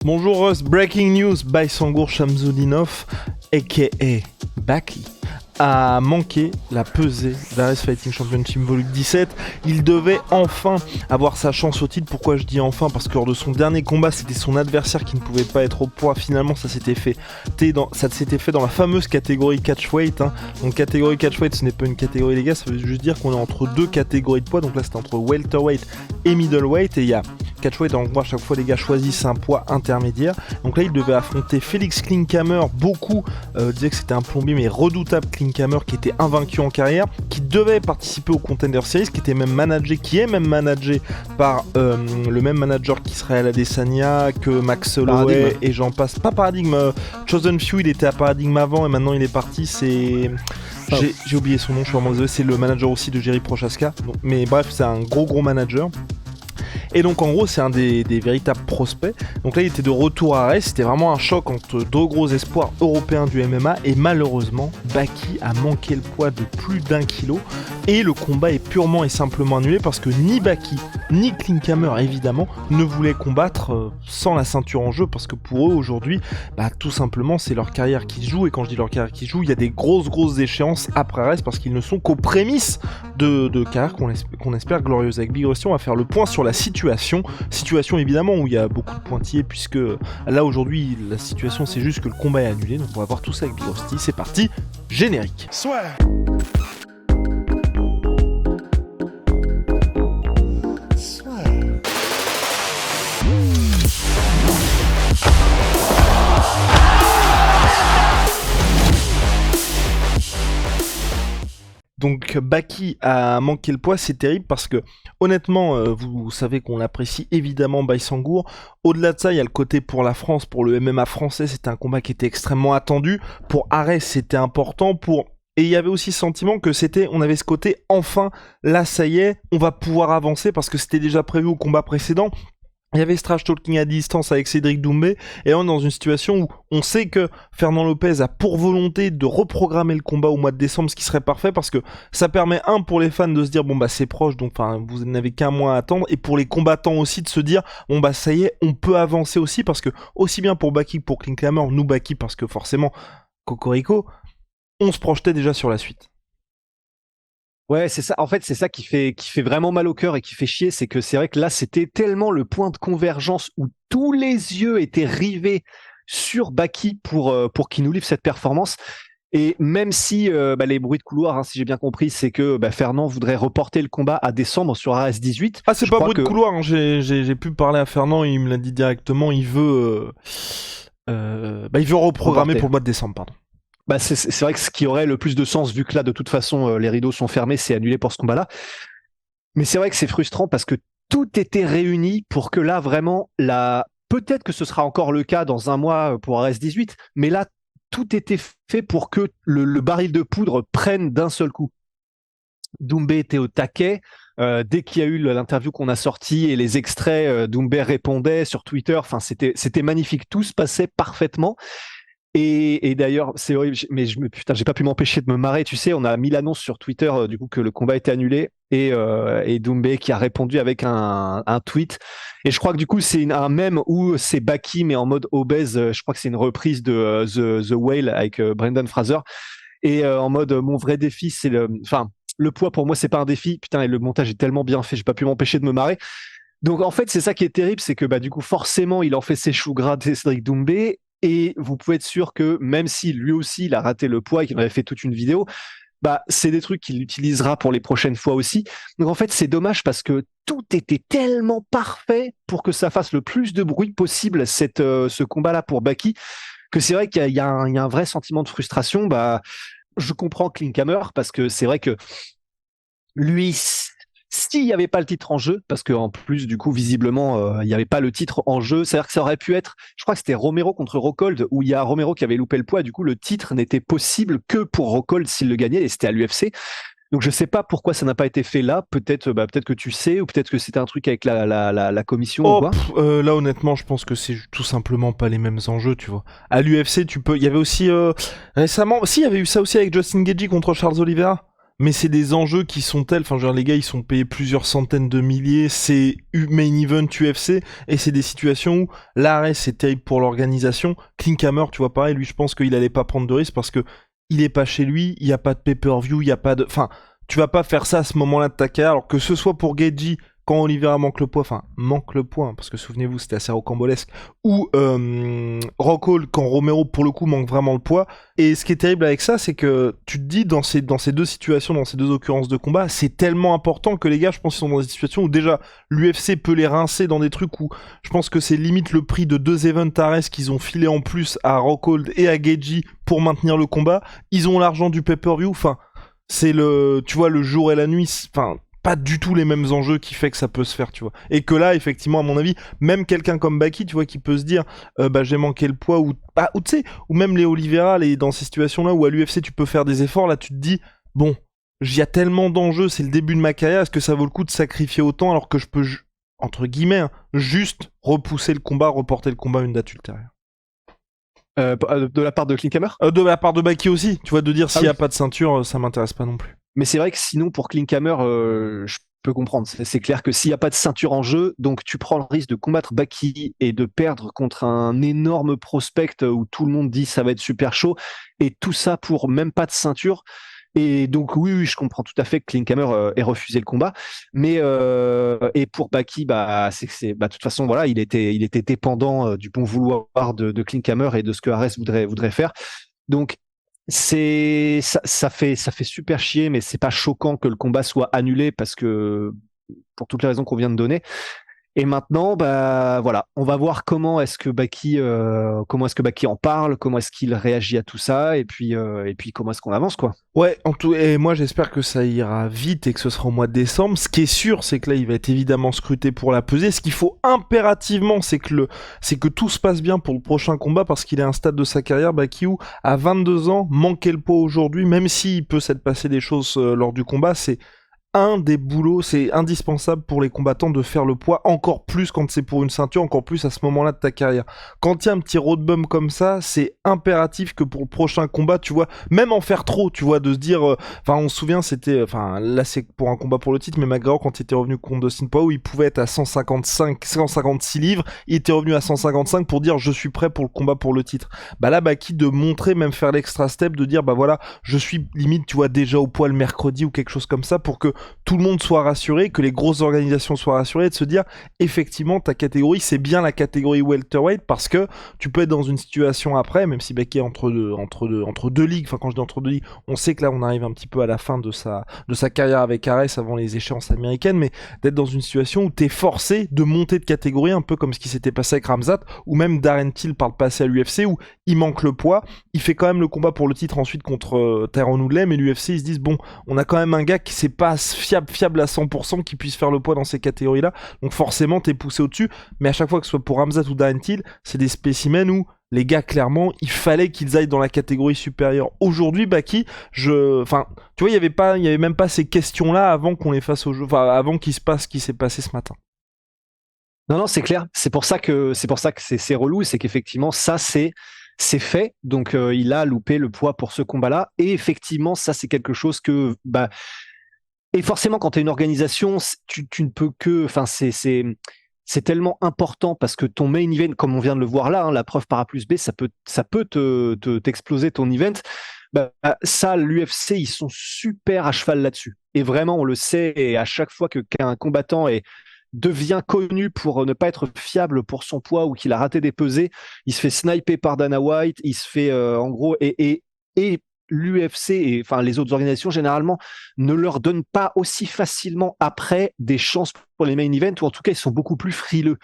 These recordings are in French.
Bonjour Russ, breaking news, Baysangour Shamsudinov, a.k.a. Baki, a manqué la pesée d'Ares Fighting Championship Volume 17. Il devait enfin avoir sa chance au titre. Pourquoi je dis enfin? Parce que lors de son dernier combat, c'était son adversaire qui ne pouvait pas être au poids. Finalement, ça s'était fait dans la fameuse catégorie catchweight. Donc catégorie catchweight, ce n'est pas une catégorie les gars, ça veut juste dire qu'on est entre deux catégories de poids. Donc là, c'est entre welterweight et middleweight. Et il y a catchweight, donc moi à chaque fois les gars choisissent un poids intermédiaire. Donc là il devait affronter Félix Klinkhammer. Beaucoup disaient que c'était un plombier, mais redoutable Klinkhammer qui était invaincu en carrière, qui devait participer au Contender Series, qui est même managé par le même manager qu'Israël Adesanya, que Max Holloway et j'en passe. Pas Paradigme, Chosen Few, il était à Paradigme avant et maintenant il est parti, c'est... J'ai oublié son nom, je suis vraiment désolé, c'est le manager aussi de Jerry Prochaska. Mais bref, c'est un gros manager. Et donc en gros c'est un des véritables prospects. Donc là il était de retour à Arès, c'était vraiment un choc entre deux gros espoirs européens du MMA. Et malheureusement Baki a manqué le poids de plus d'1 kilo. Et le combat est purement et simplement annulé parce que ni Baki ni Klinkhammer évidemment ne voulaient combattre sans la ceinture en jeu. Parce que pour eux aujourd'hui, tout simplement c'est leur carrière qui se joue. Et quand je dis leur carrière qui se joue, il y a des grosses échéances après Arès parce qu'ils ne sont qu'aux prémices de carrière qu'on espère glorieuse. Avec Big Rusty on va faire le point sur la situation évidemment où il y a beaucoup de pointillés, puisque là aujourd'hui la situation c'est juste que le combat est annulé. Donc on va voir tout ça avec Big Rusty. C'est parti, générique. Soit. Donc Baki a manqué le poids, c'est terrible parce que honnêtement, vous savez qu'on l'apprécie évidemment Baysangour. Au-delà de ça, il y a le côté pour la France, pour le MMA français, c'était un combat qui était extrêmement attendu. Pour Arès, c'était important. Et il y avait aussi ce sentiment que on avait ce côté, enfin, là ça y est, on va pouvoir avancer parce que c'était déjà prévu au combat précédent. Il y avait ce trash talking à distance avec Cédric Doumbé, et on est dans une situation où on sait que Fernand Lopez a pour volonté de reprogrammer le combat au mois de décembre, ce qui serait parfait parce que ça permet pour les fans de se dire c'est proche, donc vous n'avez qu'un mois à attendre, et pour les combattants aussi de se dire ça y est, on peut avancer aussi, parce que aussi bien pour Baki que pour Klinkhammer, nous Baki parce que forcément Cocorico, on se projetait déjà sur la suite. Ouais, c'est ça. En fait, c'est ça qui fait vraiment mal au cœur et qui fait chier, c'est que c'est vrai que là, c'était tellement le point de convergence où tous les yeux étaient rivés sur Baki pour qu'il nous livre cette performance. Et même si les bruits de couloir, si j'ai bien compris, c'est que Fernand voudrait reporter le combat à décembre sur AS 18. Ah, c'est pas bruit de couloir, j'ai pu parler à Fernand, il me l'a dit directement, il veut reprogrammer pour le mois de décembre, pardon. C'est vrai que ce qui aurait le plus de sens, vu que là, de toute façon, les rideaux sont fermés, c'est annulé pour ce combat-là. Mais c'est vrai que c'est frustrant parce que tout était réuni pour que là, vraiment, peut-être que ce sera encore le cas dans un mois pour RS18, mais là, tout était fait pour que le baril de poudre prenne d'un seul coup. Doumbé était au taquet. Dès qu'il y a eu l'interview qu'on a sortie et les extraits, Doumbé répondait sur Twitter. Enfin, c'était magnifique. Tout se passait parfaitement. Et d'ailleurs, c'est horrible, mais j'ai pas pu m'empêcher de me marrer. Tu sais, on a mis l'annonce sur Twitter du coup que le combat était annulé, et Doumbé qui a répondu avec un tweet. Et je crois que du coup c'est un mème où c'est Baki mais en mode obèse. Je crois que c'est une reprise de The Whale avec Brendan Fraser. Et en mode mon vrai défi, c'est le poids pour moi c'est pas un défi. Putain, et le montage est tellement bien fait, j'ai pas pu m'empêcher de me marrer. Donc en fait c'est ça qui est terrible, c'est que du coup forcément il en fait ses choux gras de Cédric Doumbé. Et vous pouvez être sûr que même si lui aussi il a raté le poids et qu'il en avait fait toute une vidéo, c'est des trucs qu'il utilisera pour les prochaines fois aussi. Donc en fait c'est dommage parce que tout était tellement parfait pour que ça fasse le plus de bruit possible ce combat-là pour Baki, que c'est vrai qu'il y a un vrai sentiment de frustration. Je comprends Klinkhammer parce que c'est vrai que lui, s'il n'y avait pas le titre en jeu, parce qu'en plus, du coup, visiblement, il n'y avait pas le titre en jeu, c'est-à-dire que ça aurait pu être, je crois que c'était Romero contre Rockhold, où il y a Romero qui avait loupé le poids, du coup, le titre n'était possible que pour Rockhold s'il le gagnait, et c'était à l'UFC. Donc, je sais pas pourquoi ça n'a pas été fait là, peut-être que tu sais, ou peut-être que c'était un truc avec la commission ou quoi. Là, honnêtement, je pense que c'est tout simplement pas les mêmes enjeux, tu vois. À l'UFC, il y avait aussi, récemment, il y avait eu ça aussi avec Justin Gaethje contre Charles Oliveira. mais c'est des enjeux qui sont tels, enfin, genre, les gars, ils sont payés plusieurs centaines de milliers, c'est main event UFC, et c'est des situations où l'arrêt, c'est terrible pour l'organisation. Clint Hammer, tu vois, pareil, lui, je pense qu'il allait pas prendre de risque parce que il est pas chez lui, il y a pas de pay-per-view, il y a pas de, enfin, tu vas pas faire ça à ce moment-là de ta carrière, alors que ce soit pour Gaethje, quand Oliveira manque le poids, enfin, manque le poids, hein, parce que souvenez-vous, c'était assez rocambolesque, ou Rockhold, quand Romero, pour le coup, manque vraiment le poids. Et ce qui est terrible avec ça, c'est que tu te dis, dans ces deux situations, dans ces deux occurrences de combat, c'est tellement important que les gars, je pense qu'ils sont dans des situations où déjà, l'UFC peut les rincer dans des trucs où je pense que c'est limite le prix de 2 events Ares qu'ils ont filé en plus à Rockhold et à Gaethje pour maintenir le combat. Ils ont l'argent du pay-per-view, enfin, c'est tu vois, le jour et la nuit, enfin, pas du tout les mêmes enjeux qui fait que ça peut se faire, tu vois. Et que là, effectivement, à mon avis, même quelqu'un comme Baki, tu vois, qui peut se dire, bah, j'ai manqué le poids, ou tu sais, ou même les Oliveira, dans ces situations-là où à l'UFC tu peux faire des efforts, là, tu te dis, bon, il y a tellement d'enjeux, c'est le début de ma carrière, est-ce que ça vaut le coup de sacrifier autant alors que je peux, entre guillemets, hein, juste repousser le combat, reporter le combat à une date ultérieure. De la part de Clint Hammer De la part de Baki aussi, tu vois, de dire s'il n'y a oui. pas de ceinture, ça m'intéresse pas non plus. Mais c'est vrai que sinon, pour Clint Hammer, je peux comprendre. C'est clair que s'il n'y a pas de ceinture en jeu, donc tu prends le risque de combattre Baki et de perdre contre un énorme prospect où tout le monde dit ça va être super chaud, et tout ça pour même pas de ceinture. Et donc oui, je comprends tout à fait que Clint Hammer ait refusé le combat, mais et pour Baki, bah de toute façon voilà, il était dépendant du bon vouloir de Clint Hammer et de ce que Ares voudrait faire. Donc ça fait super chier, mais c'est pas choquant que le combat soit annulé parce que pour toutes les raisons qu'on vient de donner. Et maintenant, bah voilà, on va voir comment est-ce que Baki en parle, comment est-ce qu'il réagit à tout ça, et puis comment est-ce qu'on avance quoi. Ouais, et moi j'espère que ça ira vite et que ce sera au mois de décembre. Ce qui est sûr, c'est que là, il va être évidemment scruté pour la pesée. Ce qu'il faut impérativement, c'est que tout se passe bien pour le prochain combat, parce qu'il est à un stade de sa carrière, Baki, où à 22 ans, manquer le poids aujourd'hui, même s'il peut s'être passé des choses lors du combat, c'est un des boulots, c'est indispensable pour les combattants de faire le poids, encore plus quand c'est pour une ceinture, encore plus à ce moment-là de ta carrière. Quand il y a un petit road bump comme ça, c'est impératif que pour le prochain combat, tu vois, même en faire trop, tu vois, de se dire, enfin, on se souvient, c'était, enfin, là c'est pour un combat pour le titre, mais McGregor, quand il était revenu contre Dustin Poirier, il pouvait être à 156 livres, il était revenu à 155 pour dire, je suis prêt pour le combat pour le titre. Bah là, Baki, de montrer, même faire l'extra step, de dire, bah voilà, je suis limite, tu vois, déjà au poids le mercredi ou quelque chose comme ça, pour que tout le monde soit rassuré, que les grosses organisations soient rassurées, de se dire effectivement ta catégorie c'est bien la catégorie welterweight, parce que tu peux être dans une situation après, même si Becky est entre deux ligues, enfin quand je dis entre deux ligues, on sait que là on arrive un petit peu à la fin de sa carrière avec Ares avant les échéances américaines, mais d'être dans une situation où t'es forcé de monter de catégorie, un peu comme ce qui s'était passé avec Ramzat, ou même Darren Till par le passé à l'UFC, où il manque le poids, il fait quand même le combat pour le titre ensuite contre Tyrone Woodley, mais l'UFC ils se disent bon, on a quand même un gars qui c'est pas fiable à 100%, qui puisse faire le poids dans ces catégories-là, donc forcément t'es poussé au-dessus, mais à chaque fois que ce soit pour Ramzat ou Darren Till, c'est des spécimens où les gars, clairement, il fallait qu'ils aillent dans la catégorie supérieure. Aujourd'hui, Baki, enfin, tu vois, il y avait même pas ces questions-là avant qu'on les fasse au jeu, enfin, avant qu'il se passe ce qui s'est passé ce matin. Non, c'est clair. C'est pour ça que c'est relou, c'est qu'effectivement ça c'est fait. Donc il a loupé le poids pour ce combat-là, et effectivement ça c'est quelque chose que bah et forcément quand tu es une organisation, tu ne peux que, enfin c'est tellement important parce que ton main event, comme on vient de le voir là, hein, la preuve par A plus B, ça peut t'exploser ton event. Bah, ça, l'UFC, ils sont super à cheval là-dessus. Et vraiment, on le sait, et à chaque fois qu'un combattant devient connu pour ne pas être fiable pour son poids ou qu'il a raté des pesées, il se fait sniper par Dana White, il se fait en gros, et l'UFC et enfin les autres organisations généralement ne leur donnent pas aussi facilement après des chances pour les main events, ou en tout cas ils sont beaucoup plus frileux.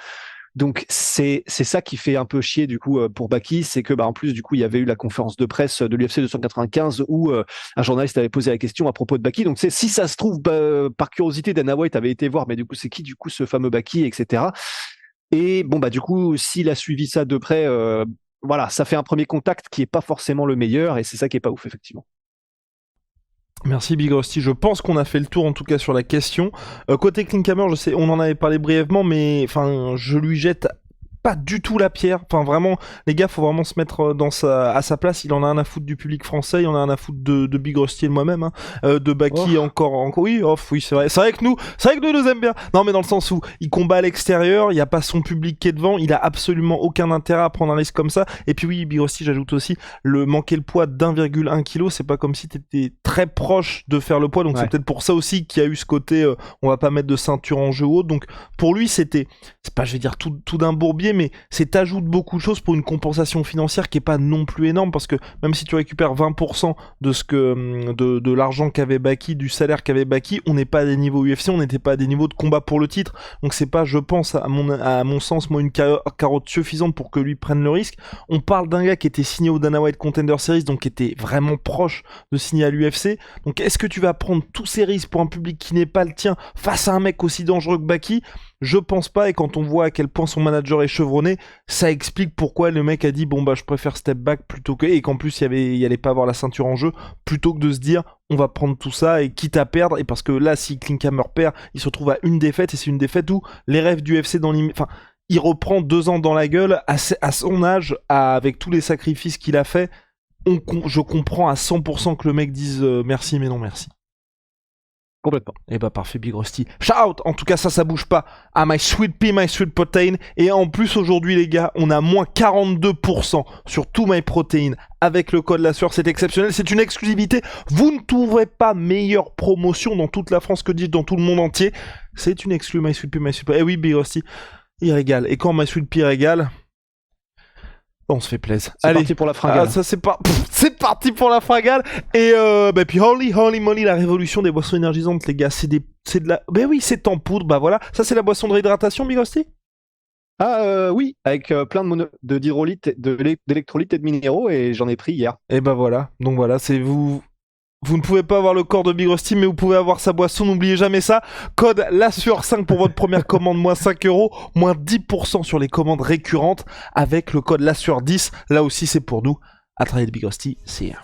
Donc c'est ça qui fait un peu chier du coup pour Baki, c'est que bah en plus du coup il y avait eu la conférence de presse de l'UFC 295 où un journaliste avait posé la question à propos de Baki. Donc c'est, si ça se trouve par curiosité Dana White avait été voir, mais du coup c'est qui du coup ce fameux Baki, etc. Et bon bah du coup s'il a suivi ça de près, voilà, ça fait un premier contact qui est pas forcément le meilleur, et c'est ça qui est pas ouf effectivement. Merci Big Rusty, je pense qu'on a fait le tour en tout cas sur la question. Côté Klinkhammer, je sais, on en avait parlé brièvement, mais enfin, je lui jette pas du tout la pierre. Enfin, vraiment, les gars, faut vraiment se mettre à sa place. Il en a un à foutre du public français, il en a un à foutre de Big Rusty et de moi-même, hein. De Baki encore. Oui, oui, c'est vrai. C'est vrai que nous nous aime bien. Non, mais dans le sens où il combat à l'extérieur, il y a pas son public qui est devant, il a absolument aucun intérêt à prendre un risque comme ça. Et puis oui, Big Rusty, j'ajoute aussi, manquer le poids d'1,1 kg, c'est pas comme si t'étais très proche de faire le poids. Donc c'est peut-être pour ça aussi qu'il y a eu ce côté, on va pas mettre de ceinture en jeu ou autre. Donc pour lui, c'est pas, je vais dire tout d'un bourbier, mais c'est ajoute beaucoup de choses pour une compensation financière qui est pas non plus énorme, parce que même si tu récupères 20% de l'argent qu'avait Baki, du salaire qu'avait Baki, on n'est pas à des niveaux UFC, on n'était pas à des niveaux de combat pour le titre. Donc c'est pas, je pense, à mon sens, moi, une carotte suffisante pour que lui prenne le risque. On parle d'un gars qui était signé au Dana White Contender Series, donc qui était vraiment proche de signer à l'UFC. Donc est-ce que tu vas prendre tous ces risques pour un public qui n'est pas le tien face à un mec aussi dangereux que Baki? Je pense pas, et quand on voit à quel point son manager est chevronné, ça explique pourquoi le mec a dit bon bah je préfère step back plutôt que, et qu'en plus il allait pas avoir la ceinture en jeu, plutôt que de se dire on va prendre tout ça et quitte à perdre. Et parce que là, si Klinkhammer perd, il se retrouve à une défaite, et c'est une défaite où les rêves du UFC il reprend 2 ans dans la gueule à son âge, avec tous les sacrifices qu'il a fait. Je comprends à 100% que le mec dise merci mais non merci. Complètement. Et bah parfait, Big Rusty. Shout! En tout cas, ça bouge pas. À My Sweet Pea, My Sweet Protein. Et en plus, aujourd'hui, les gars, on a moins 42% sur tout My Protein avec le code La Sueur. C'est exceptionnel. C'est une exclusivité. Vous ne trouverez pas meilleure promotion dans toute la France, que dis-je, dans tout le monde entier. C'est une exclu My Sweet Pea, My Sweet Protein. Eh oui, Big Rusty, il régale. Et quand My Sweet Pea régale, on se fait plaisir. C'est parti pour la fringale. C'est parti pour la fringale. Et puis holy moly, la révolution des boissons énergisantes, les gars, c'est de la. Ben oui, c'est en poudre. Bah voilà, ça c'est la boisson de réhydratation, Big Rusty. Oui, avec plein d'hydrolytes, d'électrolytes et de minéraux, et j'en ai pris hier. Et bah voilà. Donc voilà, c'est vous. Vous ne pouvez pas avoir le corps de Big Rusty, mais vous pouvez avoir sa boisson, n'oubliez jamais ça. Code LASUEUR5 pour votre première commande, moins 5€, moins 10% sur les commandes récurrentes avec le code LASUEUR10. Là aussi, c'est pour nous. À travailler de Big Rusty, c'est hier.